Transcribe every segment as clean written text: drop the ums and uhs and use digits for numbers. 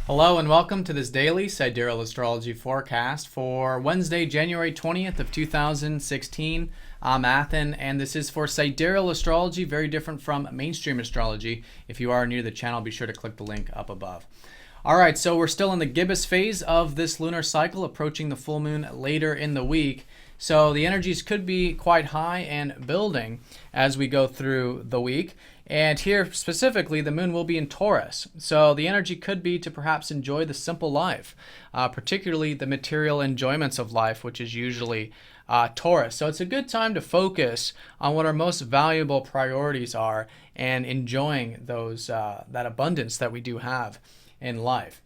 Hello and welcome to this daily Sidereal Astrology forecast for Wednesday, January 20th of 2016. I'm Athen, and this is for Sidereal Astrology, very different from mainstream astrology. If you are new to the channel, be sure to click the link up above. All right, so we're still in the gibbous phase of this lunar cycle, approaching the full moon later in the week. So the energies could be quite high and building as we go through the week. And here specifically, the moon will be in Taurus. So the energy could be to perhaps enjoy the simple life, particularly the material enjoyments of life, which is usually Taurus. So it's a good time to focus on what our most valuable priorities are and enjoying those that abundance that we do have in life.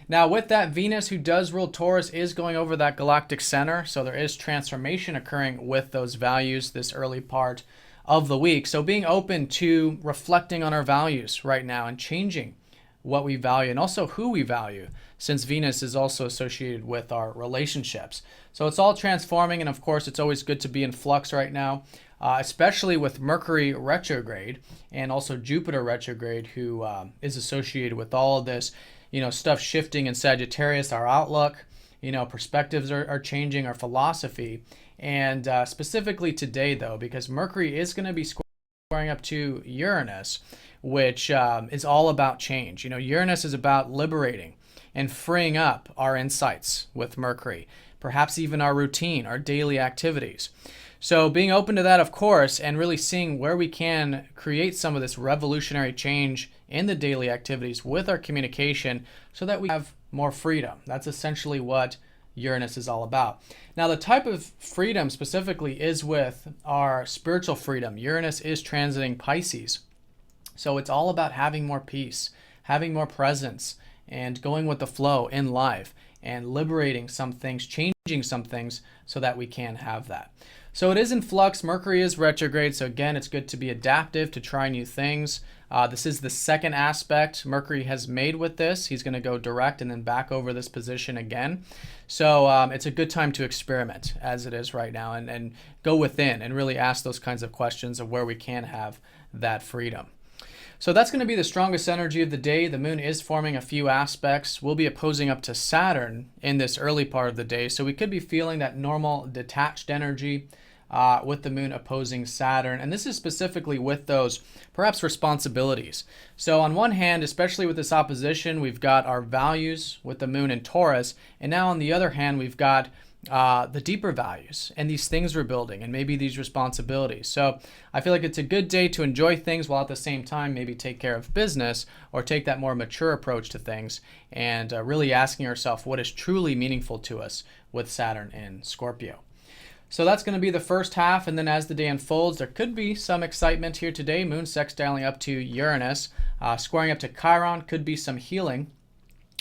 Now with that, Venus, who does rule Taurus, is going over that galactic center. So there is transformation occurring with those values this early part of the week. So being open to reflecting on our values right now and changing what we value and also who we value, since Venus is also associated with our relationships. So it's all transforming, and of course it's always good to be in flux right now, especially with Mercury retrograde and also Jupiter retrograde, who is associated with all of this, stuff shifting in Sagittarius, our outlook, perspectives are changing, our philosophy. And specifically today, though, because Mercury is going to be squaring up to Uranus, which is all about change. Uranus is about liberating and freeing up our insights with Mercury, perhaps even our routine, our daily activities. So being open to that, of course, and really seeing where we can create some of this revolutionary change in the daily activities with our communication so that we have more freedom. That's essentially what Uranus is all about. Now, the type of freedom specifically is with our spiritual freedom. Uranus is transiting Pisces. So it's all about having more peace, having more presence, and going with the flow in life and liberating some things, changing some things so that we can have that. So it is in flux. Mercury is retrograde. So again, it's good to be adaptive, to try new things. This is the second aspect Mercury has made with this. He's going to go direct and then back over this position again. So it's a good time to experiment as it is right now and go within and really ask those kinds of questions of where we can have that freedom. So that's going to be the strongest energy of the day. The moon is forming a few aspects. We'll be opposing up to Saturn in this early part of the day. So we could be feeling that normal detached energy with the moon opposing Saturn. And this is specifically with those perhaps responsibilities. So on one hand, especially with this opposition, we've got our values with the moon in Taurus. And now on the other hand, we've got the deeper values and these things we're building and maybe these responsibilities. So I feel like it's a good day to enjoy things while at the same time maybe take care of business or take that more mature approach to things and really asking ourselves what is truly meaningful to us with Saturn in Scorpio. So that's going to be the first half, and then as the day unfolds, there could be some excitement here today. Moon sextiling up to Uranus, squaring up to Chiron, could be some healing.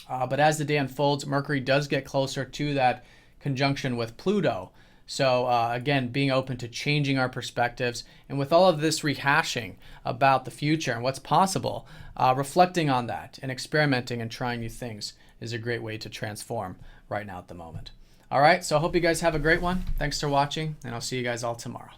But as the day unfolds, Mercury does get closer to that conjunction with Pluto. So again, being open to changing our perspectives, and with all of this rehashing about the future and what's possible, reflecting on that and experimenting and trying new things is a great way to transform right now at the moment. All right, so I hope you guys have a great one. Thanks for watching, and I'll see you guys all tomorrow.